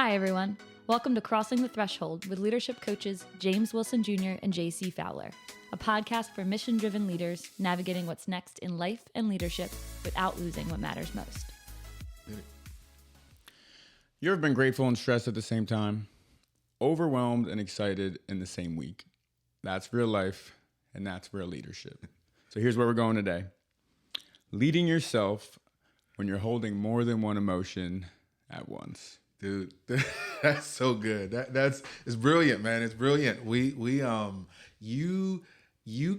Hi, everyone. Welcome to Crossing the Threshold with leadership coaches James Wilson Jr. and J.C. Fowler, a podcast for mission-driven leaders navigating what's next in life and leadership without losing what matters most. You ever been grateful and stressed at the same time? Overwhelmed and excited in the same week? That's real life, and that's real leadership. So here's where we're going today. Leading yourself when you're holding more than one emotion at once. Dude, that's so good. It's brilliant, man. It's brilliant. You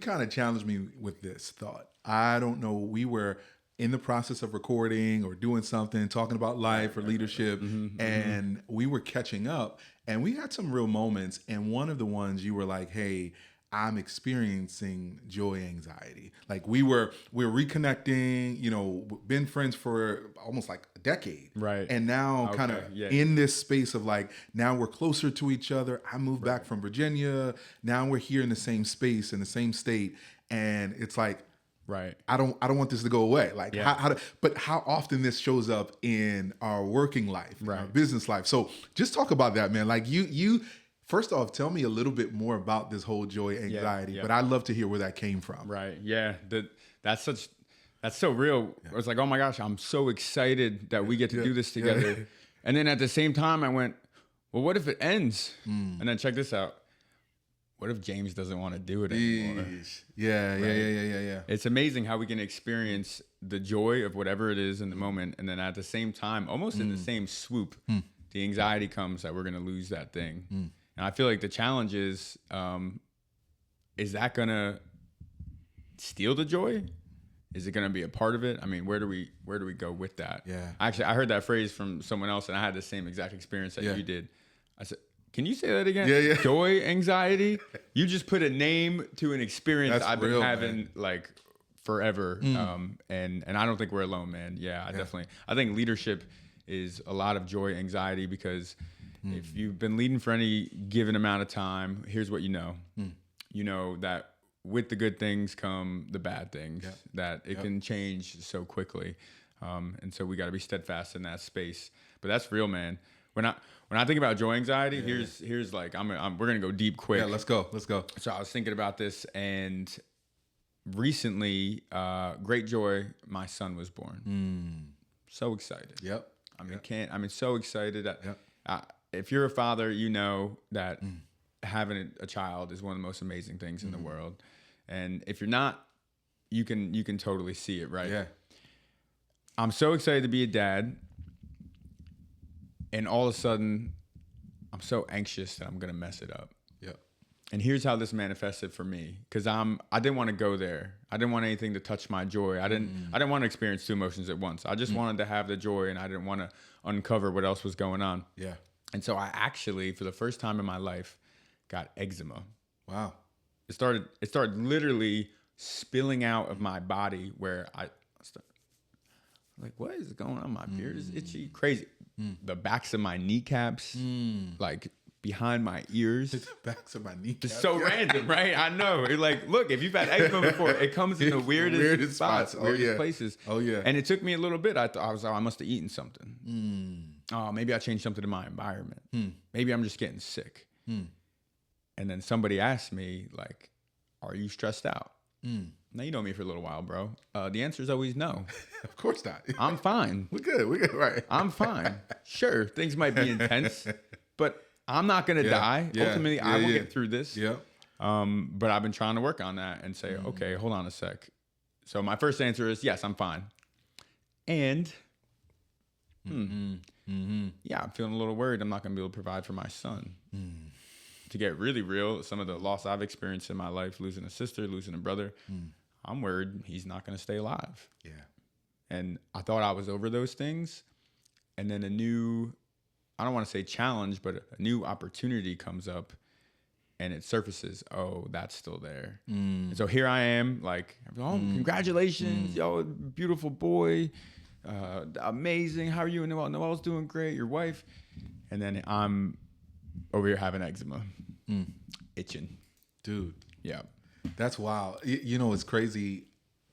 kind of challenged me with this thought. I don't know. We were in the process of recording or doing something, talking about life or leadership, and we were catching up, and we had some real moments. And one of the ones you were like, "Hey, I'm experiencing joy anxiety." Like we're reconnecting, been friends for almost like a decade. Right. And now kind of in this space of like, now we're closer to each other. I moved back from Virginia. Now we're here in the same space, in the same state. And it's like, right. I don't want this to go away. Like but how often this shows up in our working life, in our business life. So just talk about that, man. Like you first off, tell me a little bit more about this whole joy anxiety, but I'd love to hear where that came from. Right. Yeah. That's so real. Yeah. I was like, oh my gosh, I'm so excited that we get to do this together. Yeah. And then at the same time I went, well, what if it ends? And then check this out. What if James doesn't want to do it anymore? Yeah. It's amazing how we can experience the joy of whatever it is in the moment. And then at the same time, almost in the same swoop, the anxiety comes that we're going to lose that thing. And I feel like the challenge is that going to steal the joy? Is it going to be a part of it? I mean, where do we go with that? Yeah. Actually, I heard that phrase from someone else, and I had the same exact experience that you did. I said, can you say that again? Yeah. Joy, anxiety? You just put a name to an experience That's I've been real, having man. like forever. And I don't think we're alone, man. Yeah, I think leadership is a lot of joy, anxiety, because if you've been leading for any given amount of time, here's what you know. You know that with the good things come the bad things, that it can change so quickly. And so we got to be steadfast in that space. But that's real, man. When I think about joy anxiety, here's like, we're going to go deep quick. Yeah, let's go. So I was thinking about this, and recently, great joy, my son was born. So excited. Yep. So excited that if you're a father, you know that having a child is one of the most amazing things in the world. And if you're not, you can totally see it, right? Yeah. I'm so excited to be a dad. And all of a sudden, I'm so anxious that I'm going to mess it up. Yep. And here's how this manifested for me. Because I didn't want to go there. I didn't want anything to touch my joy. I didn't want to experience two emotions at once. I just wanted to have the joy, and I didn't want to uncover what else was going on. Yeah. And so I actually, for the first time in my life, got eczema. Wow. It started literally spilling out of my body, where I started, like, what is going on? My beard is itchy, crazy. The backs of my kneecaps, like behind my ears. The backs of my kneecaps. It's so random, right? I know. It's like, look, if you've had eczema before, it comes in the weirdest spots, weirdest places. Oh yeah. And it took me a little bit. I must have eaten something. Oh, maybe I changed something in my environment. Maybe I'm just getting sick. And then somebody asked me, like, are you stressed out? Now, you know me for a little while, bro. The answer is always no. Of course not. I'm fine. We're good, right? I'm fine. Sure, things might be intense, but I'm not going to die. Ultimately, I will get through this. Yeah. But I've been trying to work on that and say, okay, hold on a sec. So my first answer is, yes, I'm fine. And, yeah, I'm feeling a little worried I'm not going to be able to provide for my son. To get really real, some of the loss I've experienced in my life, losing a sister, losing a brother, I'm worried he's not going to stay alive. Yeah. And I thought I was over those things. And then a new, I don't want to say challenge, but a new opportunity comes up and it surfaces. Oh, that's still there. And so here I am, like, oh, congratulations, yo, beautiful boy. Amazing. How are you? Noel's doing great. Your wife. And then I'm over here having eczema. Itching. Dude. Yeah. That's wild. It's crazy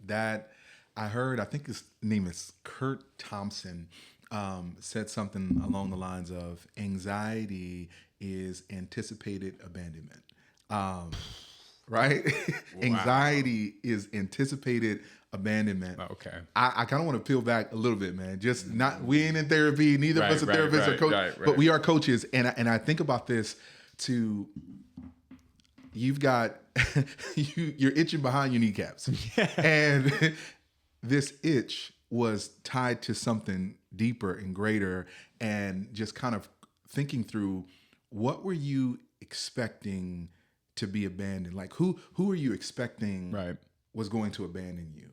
that I heard, I think his name is Kurt Thompson. said something along the lines of anxiety is anticipated abandonment. Right? Wow. Anxiety is anticipated abandonment. Okay. I kind of want to peel back a little bit, man. Just not, we ain't in therapy. Neither of us are therapists or coaches, but we are coaches. And I think about this too. You've got, you're itching behind your kneecaps. And this itch was tied to something deeper and greater, and just kind of thinking through, what were you expecting to be abandoned? Like who are you expecting was going to abandon you?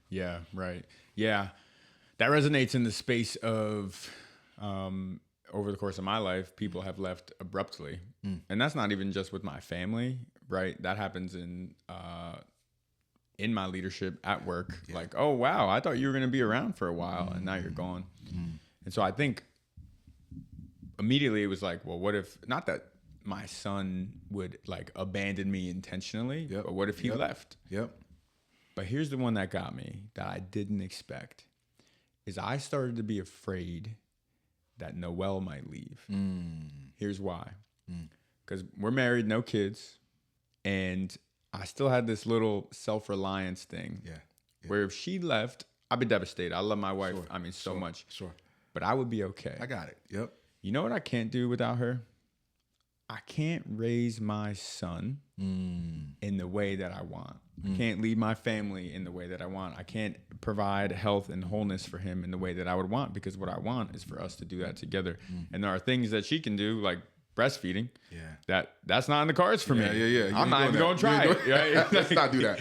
Yeah, right. Yeah. That resonates in the space of, over the course of my life, people have left abruptly. And that's not even just with my family, right? That happens in my leadership at work. Yeah. Like, oh, wow, I thought you were going to be around for a while and now you're gone. And so I think immediately it was like, well, what if, not that my son would like abandon me intentionally, but what if he left? But here's the one that got me that I didn't expect is I started to be afraid that Noelle might leave. Here's why. Because we're married, no kids. And I still had this little self-reliance thing where if she left, I'd be devastated. I love my wife. I mean, so much. But I would be okay. I got it. You know what I can't do without her? I can't raise my son in the way that I want. I can't lead my family in the way that I want. I can't provide health and wholeness for him in the way that I would want, because what I want is for us to do that together. And there are things that she can do, like breastfeeding. That's not in the cards for me. I'm not even going to try it. Let's not do that.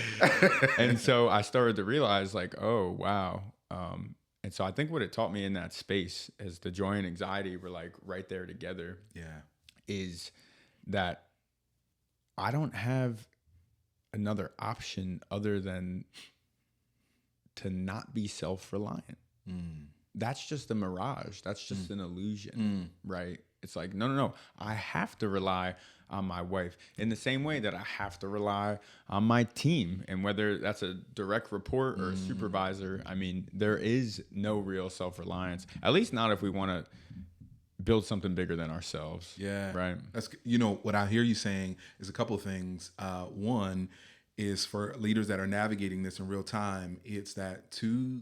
And so I started to realize like, oh, wow. And so I think what it taught me in that space is the joy and anxiety were like right there together. Is that I don't have another option other than to not be self-reliant. That's just a mirage. That's just an illusion, right? It's like, no. I have to rely on my wife in the same way that I have to rely on my team. And whether that's a direct report or a supervisor, I mean, there is no real self-reliance, at least not if we want to build something bigger than ourselves. Right. That's, what I hear you saying is a couple of things. One is for leaders that are navigating this in real time, it's that two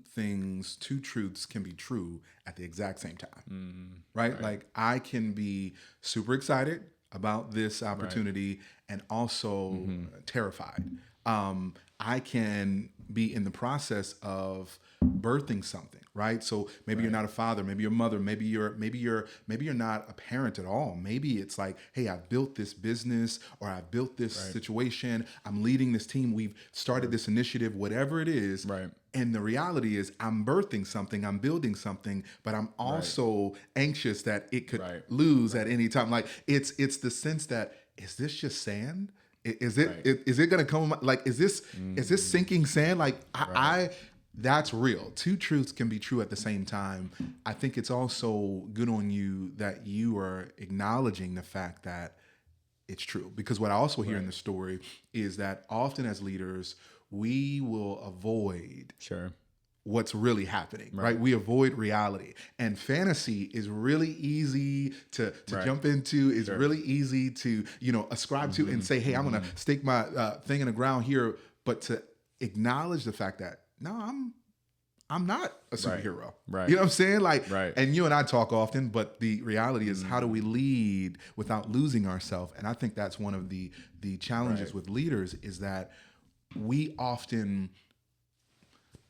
truths can be true at the exact same time. Right? Like I can be super excited about this opportunity and also terrified. I can be in the process of birthing something, right? So maybe you're not a father, maybe you're a mother, maybe you're not a parent at all. Maybe it's like, hey, I've built this business or I've built this situation. I'm leading this team. We've started this initiative, whatever it is. And the reality is I'm birthing something, I'm building something, but I'm also anxious that it could lose at any time. Like it's the sense that, is this just sand? Is it going to come? Like, is this sinking sand? Like that's real. Two truths can be true at the same time. I think it's also good on you that you are acknowledging the fact that it's true. Because what I also hear in the story is that often as leaders, we will avoid what's really happening, right? We avoid reality. And fantasy is really easy to jump into, is really easy to, ascribe to and say, hey, I'm going to stake my thing in the ground here. But to acknowledge the fact that, no, I'm not a superhero. You know what I'm saying? Like, and you and I talk often, but the reality is how do we lead without losing ourselves? And I think that's one of the challenges with leaders is that we often,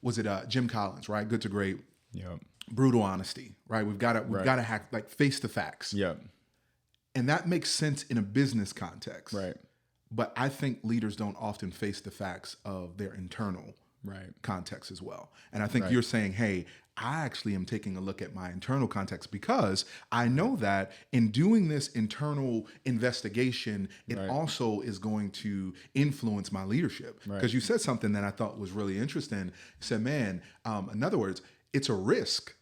was it Jim Collins, right? Good to Great. Brutal honesty, right? We've got to hack, like face the facts. And that makes sense in a business context. But I think leaders don't often face the facts of their internal context as well. And I think you're saying, hey, I actually am taking a look at my internal context because I know that in doing this internal investigation, it also is going to influence my leadership. Because you said something that I thought was really interesting. You said, man, in other words, it's a risk.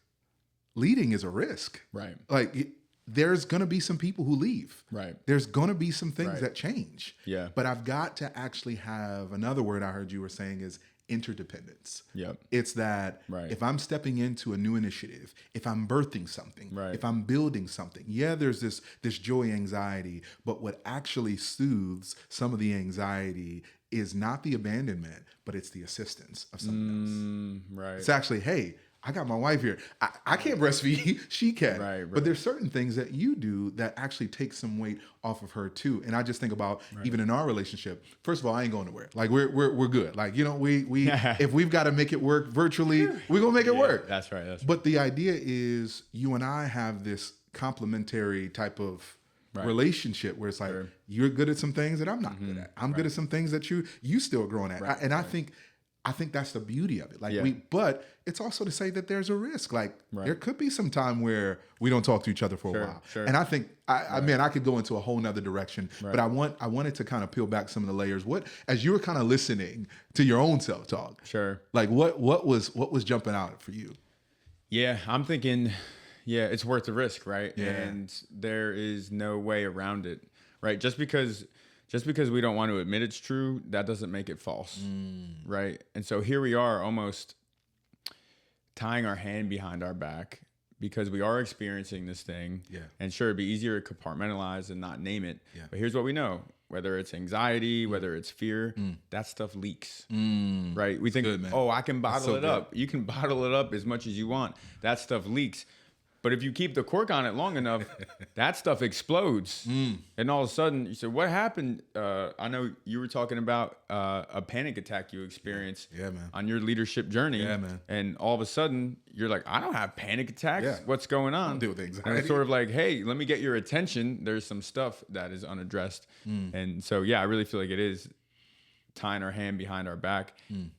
Leading is a risk. Like there's going to be some people who leave. There's going to be some things that change. But I've got to actually have, another word I heard you were saying is interdependence. Yep. It's that Right. if I'm stepping into a new initiative, if I'm birthing something, Right. if I'm building something, yeah, there's this joy, anxiety, but what actually soothes some of the anxiety is not the abandonment, but it's the assistance of someone else. Right. It's actually, hey, I got my wife here. I can't breastfeed. She can. Right. But there's certain things that you do that actually take some weight off of her too. And I just think about even in our relationship. First of all, I ain't going nowhere. Like we're good. Like, you know, we if we've got to make it work virtually, we're gonna make it work. That's right. That's right. But the idea is you and I have this complementary type of relationship where it's like you're good at some things that I'm not good at. I'm good at some things that you still growing at. I think that's the beauty of it. Like but it's also to say that there's a risk. Like there could be some time where we don't talk to each other for a while. And I think I could go into a whole nother direction, but I wanted to kind of peel back some of the layers. What, as you were kind of listening to your own self-talk, like what was jumping out for you? Yeah, I'm thinking, it's worth the risk, right? Yeah. And there is no way around it, right? Just because we don't want to admit it's true, that doesn't make it false, right? And so here we are almost tying our hand behind our back because we are experiencing this thing. Yeah. And sure, it'd be easier to compartmentalize and not name it. Yeah. But here's what we know. Whether it's anxiety, whether it's fear, that stuff leaks, right? We think, good, I can bottle it up. You can bottle it up as much as you want. That stuff leaks. But if you keep the cork on it long enough, that stuff explodes. And all of a sudden, you say, what happened? I know you were talking about a panic attack you experienced on your leadership journey. Yeah, man. And all of a sudden, you're like, I don't have panic attacks. Yeah. What's going on? I don't deal with anxiety. And it's sort of like, hey, let me get your attention. There's some stuff that is unaddressed. And so, I really feel like it is tying our hand behind our back.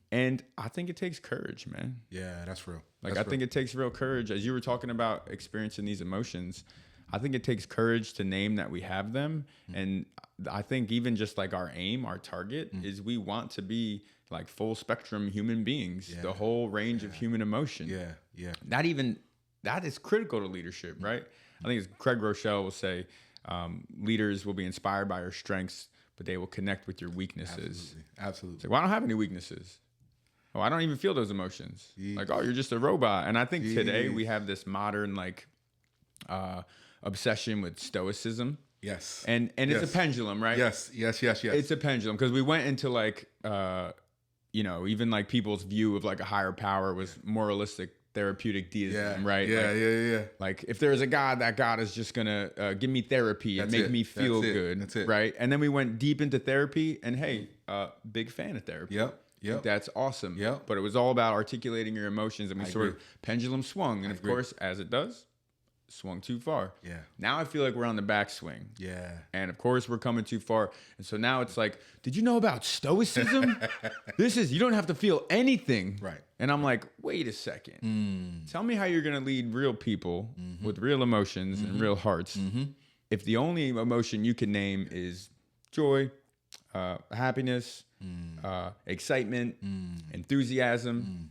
And I think it takes courage, man. Yeah, that's real. Like, I think it takes real courage. As you were talking about experiencing these emotions, I think it takes courage to name that we have them. And I think even just like our aim, our target is we want to be like full spectrum human beings, the whole range of human emotion. That is critical to leadership, right? I think as Craig Rochelle will say, leaders will be inspired by your strengths, but they will connect with your weaknesses. Absolutely. It's like, well, I don't have any weaknesses. Oh, I don't even feel those emotions. Like, oh, you're just a robot. And I think today we have this modern obsession with stoicism. Yes. And it's a pendulum, right? Yes. It's a pendulum because we went into like, even like people's view of like a higher power was moralistic therapeutic deism, right? Like if there's a God, that God is just gonna give me therapy and make me feel good. That's it. Right? And then we went deep into therapy and hey, big fan of therapy. Yep. That's awesome. Yep. But it was all about articulating your emotions, and we sort of pendulum swung. And of course, as it does, swung too far. Yeah. Now I feel like we're on the backswing. Yeah. And of course, we're coming too far. And so now it's like, did you know about stoicism? You don't have to feel anything. Right. And I'm like, wait a second. Tell me how you're going to lead real people with real emotions and real hearts. If the only emotion you can name is joy, happiness, excitement, enthusiasm,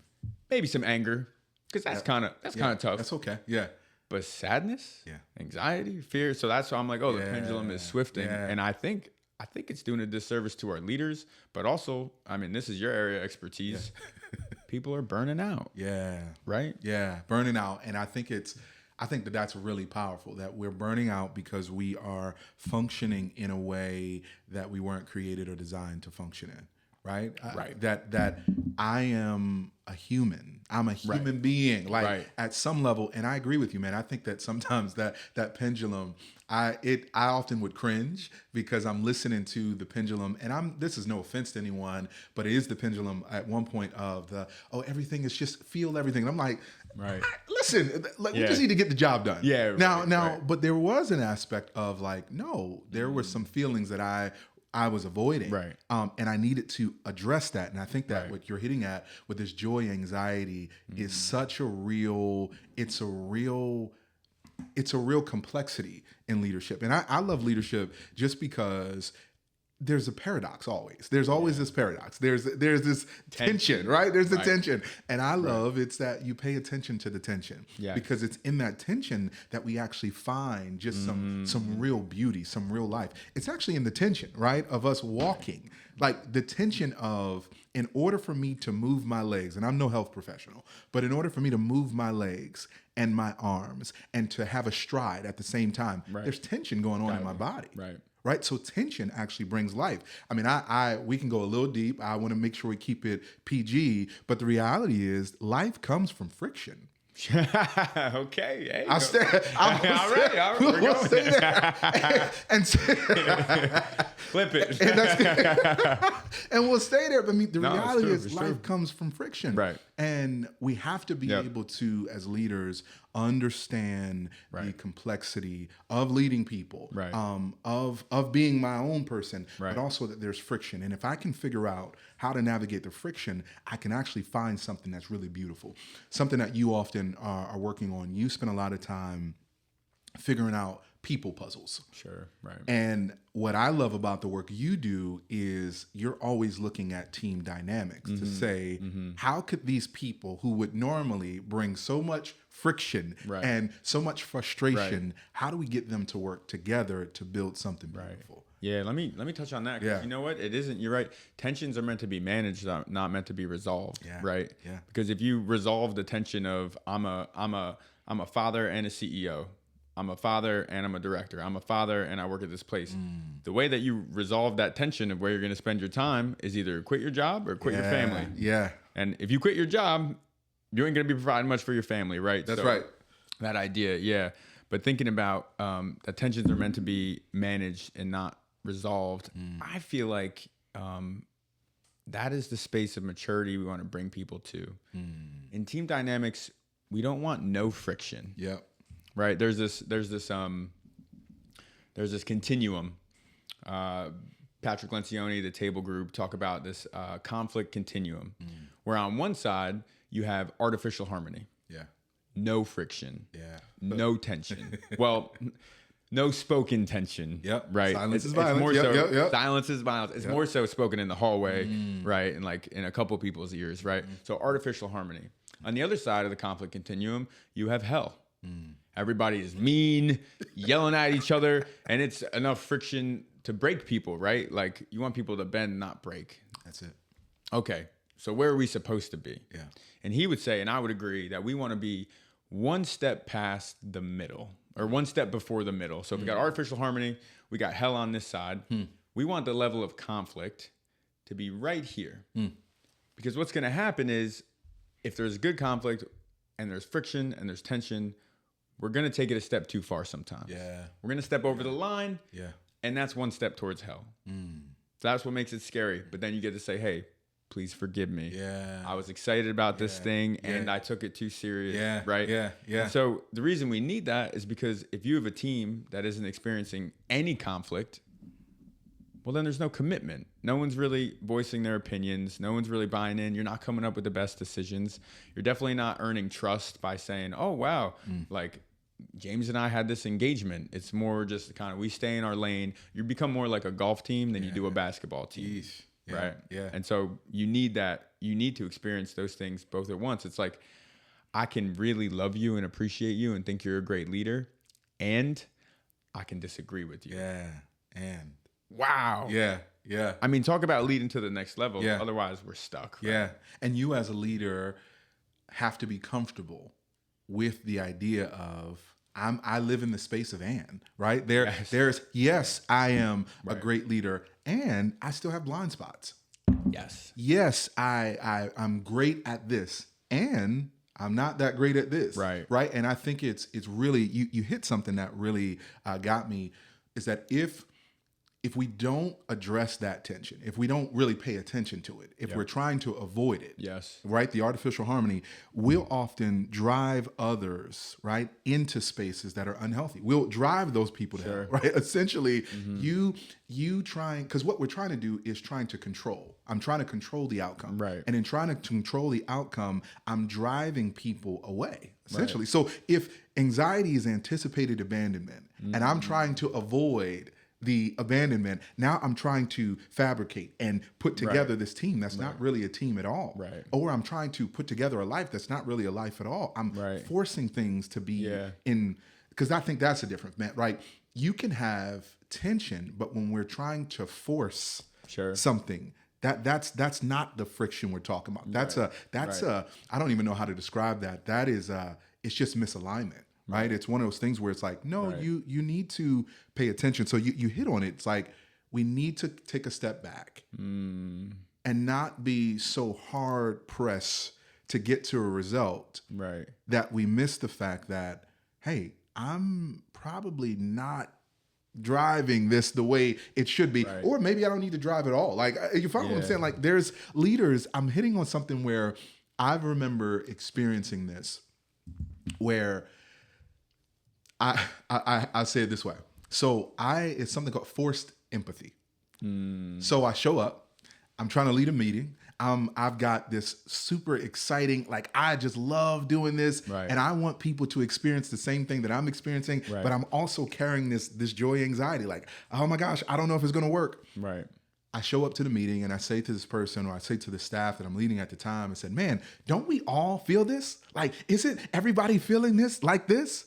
maybe some anger, because that's kind of tough. That's okay. Yeah. But sadness, anxiety, fear. So that's why I'm like, the pendulum is swifting, and I think it's doing a disservice to our leaders, but also, I mean, this is your area of expertise. People are burning out. Yeah. Right. Yeah, burning out, and I think that's really powerful, that we're burning out because we are functioning in a way that we weren't created or designed to function in. Right. That I am a human. I'm a human being, at some level. And I agree with you, man. I think that sometimes that pendulum, I often would cringe because I'm listening to the pendulum, and this is no offense to anyone, but it is the pendulum at one point of everything is just feel everything. And I'm like, listen, we just need to get the job done. Yeah. Now, but there was an aspect of like, no, there were some feelings that I was avoiding. Right. And I needed to address that. And I think that what you're hitting at with this joy, anxiety is such a real complexity in leadership. And I love leadership just because there's a paradox always. There's always this paradox. There's this tension, right? There's the tension. And I love it's that you pay attention to the tension. Yeah. Because it's in that tension that we actually find just some real beauty, some real life. It's actually in the tension, right? Of us walking Like the tension of, in order for me to move my legs, and I'm no health professional, but in order for me to move my legs and my arms and to have a stride at the same time, there's tension going on in my body. Right. So tension actually brings life. I mean, we can go a little deep. I want to make sure we keep it PG, but the reality is life comes from friction. Okay. Hey, I'll say, all right, we're going say that. and flip it. And we'll stay there. But I mean, the reality is life comes from friction. Right. And we have to be able to, as leaders, understand the complexity of leading people, of being my own person, but also that there's friction. And if I can figure out how to navigate the friction, I can actually find something that's really beautiful, something that you often are working on. You spend a lot of time figuring out people puzzles. Sure, right. And what I love about the work you do is you're always looking at team dynamics to say, how could these people who would normally bring so much friction and so much frustration, how do we get them to work together to build something beautiful? Yeah, let me touch on that. 'Cause you know what? It isn't. You're right. Tensions are meant to be managed, not meant to be resolved. Right. Yeah. Because if you resolve the tension of I'm a father and a CEO, I'm a father and I'm a director, I'm a father and I work at this place. The way that you resolve that tension of where you're going to spend your time is either quit your job or quit your family. Yeah. And if you quit your job, you ain't going to be providing much for your family, right? That's right. That idea, yeah. But thinking about that tensions are meant to be managed and not resolved, I feel like that is the space of maturity we want to bring people to. In team dynamics, we don't want no friction. Yep. Right. There's this continuum. Patrick Lencioni, the Table Group, talk about this conflict continuum, where on one side you have artificial harmony. Yeah. No friction. Yeah. No tension. Well, no spoken tension. Yep. Right. Silence is violence. More Yep. Silence is violence. It's more so spoken in the hallway, right, and like in a couple people's ears, right. So artificial harmony. On the other side of the conflict continuum, you have hell. Everybody is mean, yelling at each other, and it's enough friction to break people, right? Like you want people to bend, not break. That's it. Okay, so where are we supposed to be? Yeah. And he would say, and I would agree, that we want to be one step past the middle, or one step before the middle. So if we got artificial harmony, we got hell on this side. We want the level of conflict to be right here. Because what's going to happen is if there's good conflict and there's friction and there's tension, we're going to take it a step too far sometimes. Yeah. We're going to step over the line. Yeah. And that's one step towards hell. That's what makes it scary. But then you get to say, hey, please forgive me. Yeah. I was excited about this thing and I took it too serious. Yeah. Right? Yeah. Yeah. And so the reason we need that is because if you have a team that isn't experiencing any conflict, well, then there's no commitment. No one's really voicing their opinions. No one's really buying in. You're not coming up with the best decisions. You're definitely not earning trust by saying, oh, wow, like James and I had this engagement. It's more just kind of we stay in our lane. You become more like a golf team than you do a basketball team. Yeah. Right? Yeah. And so you need that. You need to experience those things both at once. It's like I can really love you and appreciate you and think you're a great leader, and I can disagree with you. Yeah. And wow. yeah. Yeah. I mean, talk about leading to the next level. Yeah. Otherwise, we're stuck. Right? Yeah. And you as a leader have to be comfortable with the idea of I live in the space of right? There's I am a great leader and I still have blind spots. Yes. Yes, I'm great at this and I'm not that great at this. Right. Right. And I think it's really you hit something that really got me, is that if we don't address that tension, if we don't really pay attention to it, if we're trying to avoid it, right, the artificial harmony, we'll often drive others, right, into spaces that are unhealthy. We'll drive those people to hell, right? Essentially, you trying, because what we're trying to do is trying to control. I'm trying to control the outcome. Right. And in trying to control the outcome, I'm driving people away, essentially. Right. So if anxiety is anticipated abandonment, and I'm trying to avoid the abandonment, now I'm trying to fabricate and put together this team that's not really a team at all. Right. Or I'm trying to put together a life that's not really a life at all. I'm forcing things to be in, because I think that's a difference, man, right? You can have tension, but when we're trying to force something. That's not the friction we're talking about. That's I don't even know how to describe that. That is it's just misalignment, right? It's one of those things where it's like, no, you need to pay attention. So you hit on it. It's like we need to take a step back and not be so hard pressed to get to a result that we miss the fact that, hey, I'm probably not driving this the way it should be, or maybe I don't need to drive at all. Like, you follow what I'm saying? Like, there's leaders. I'm hitting on something where I remember experiencing this, where I say it this way. So it's something called forced empathy. So I show up. I'm trying to lead a meeting. I've got this super exciting, like, I just love doing this, and I want people to experience the same thing that I'm experiencing, but I'm also carrying this joy, anxiety, like, oh my gosh, I don't know if it's going to work. I show up to the meeting and I say to this person, or I say to the staff that I'm leading at the time, I said, man, don't we all feel this? Like, isn't everybody feeling this like this?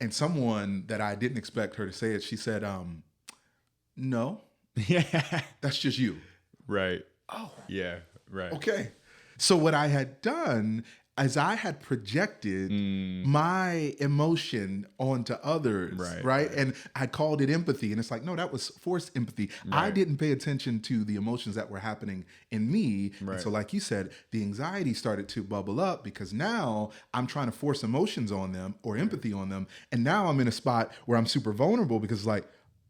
And someone that I didn't expect her to say it, she said, no, that's just you. Oh. Yeah. Right. Okay. So what I had done is I had projected my emotion onto others, right? And I called it empathy. And it's like, no, that was forced empathy. I didn't pay attention to the emotions that were happening in me. And so like you said, the anxiety started to bubble up because now I'm trying to force emotions on them or empathy on them. And now I'm in a spot where I'm super vulnerable because it's like,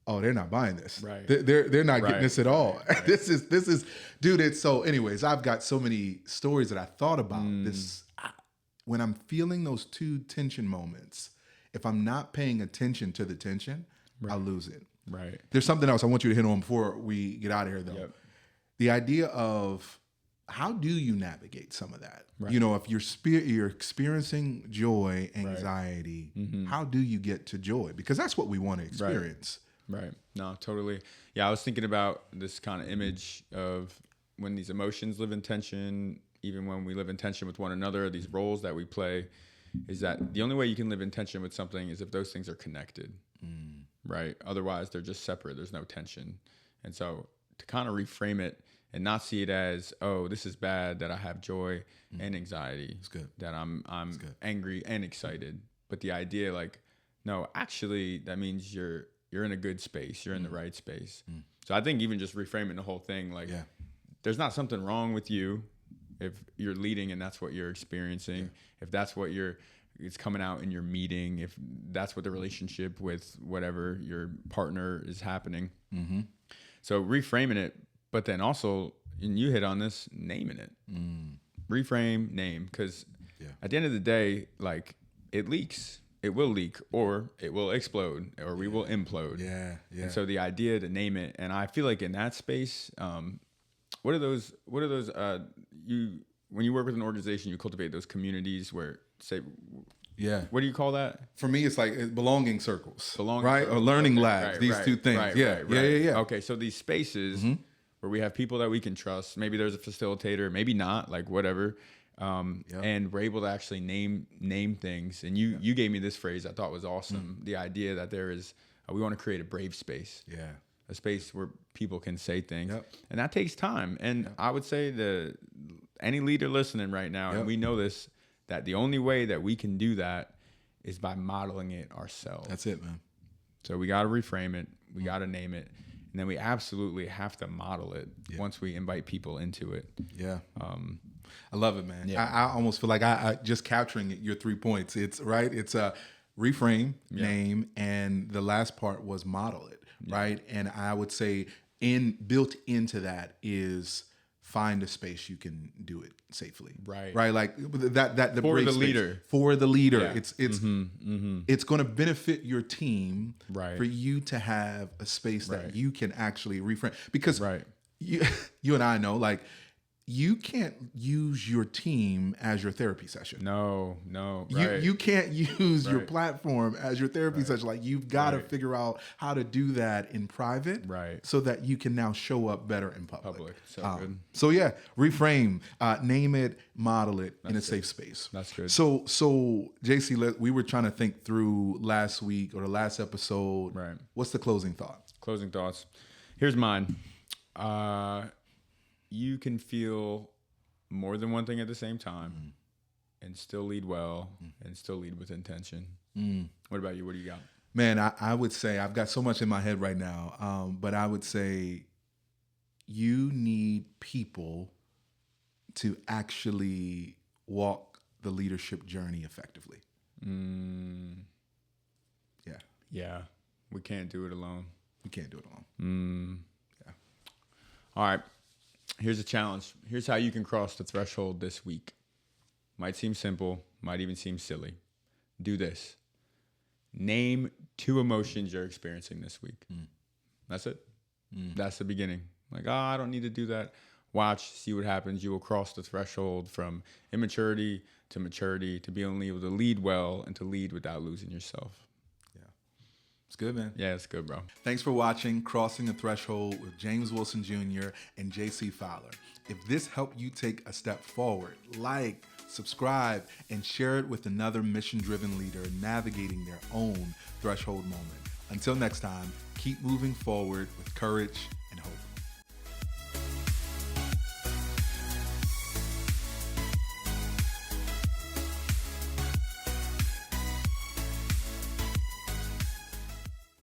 oh, they're not buying this. They're not getting this at all. This is, dude. It's so. Anyways, I've got so many stories that I thought about this. When I'm feeling those two tension moments, if I'm not paying attention to the tension, I'll lose it. There's something else I want you to hit on before we get out of here, though. The idea of how do you navigate some of that? You know, if you're experiencing joy, anxiety, how do you get to joy? Because that's what we want to experience. No, totally. Yeah, I was thinking about this kind of image of when these emotions live in tension, even when we live in tension with one another, these roles that we play, is that the only way you can live in tension with something is if those things are connected, right? Otherwise, they're just separate. There's no tension. And so to kind of reframe it and not see it as, oh, this is bad that I have joy and anxiety, that I'm angry and excited. But the idea, like, no, actually, that means you're in a good space. You're in the right space. So I think even just reframing the whole thing, like, there's not something wrong with you if you're leading and that's what you're experiencing. If that's what it's coming out in your meeting, if that's what the relationship with whatever your partner is happening. So reframing it, but then also, and you hit on this, naming it. Reframe, name, because at the end of the day, like, it leaks. It will leak, or it will explode, or we will implode. And so the idea to name it, and I feel like in that space, what are those? When you work with an organization, you cultivate those communities where, say, what do you call that? For me, it's like belonging circles, right? Or learning labs. These two things. Yeah. Okay, so these spaces where we have people that we can trust. Maybe there's a facilitator, maybe not, like whatever. And we're able to actually name things. And you gave me this phrase I thought was awesome. The idea that there is, we want to create a brave space. A space where people can say things. And that takes time. And I would say to any leader listening right now, and we know this, that the only way that we can do that is by modeling it ourselves. That's it, man. So we got to reframe it. We got to name it. And then we absolutely have to model it once we invite people into it. I love it, man. I almost feel like I just capturing it, your 3 points. It's right. It's a reframe, name, and the last part was model it, right? And I would say built into that is find a space you can do it safely, right? Like that the for the space, leader. For the leader, it's going to benefit your team, for you to have a space that you can actually reframe, because you and I know, like, you can't use your team as your therapy session. No. You can't use your platform as your therapy session. Like, you've got to figure out how to do that in private, so that you can now show up better in public. So good. So reframe, name it, model it in a safe space. That's good. So JC, we were trying to think through last week or the last episode. What's the closing thought? Closing thoughts. Here's mine. You can feel more than one thing at the same time and still lead well and still lead with intention. What about you? What do you got? Man, I would say, I've got so much in my head right now, but I would say you need people to actually walk the leadership journey effectively. Yeah. Yeah. We can't do it alone. You can't do it alone. Yeah. All right. Here's a challenge. Here's how you can cross the threshold this week. Might seem simple, might even seem silly. Do this. Name 2 emotions you're experiencing this week. That's it. That's the beginning. Like, I don't need to do that. Watch, see what happens. You will cross the threshold from immaturity to maturity, to being able to lead well and to lead without losing yourself. Yeah. It's good, man. Yeah, it's good, bro. Thanks for watching Crossing the Threshold with James Wilson Jr. and JC Fowler. If this helped you take a step forward, like, subscribe, and share it with another mission-driven leader navigating their own threshold moment. Until next time, keep moving forward with courage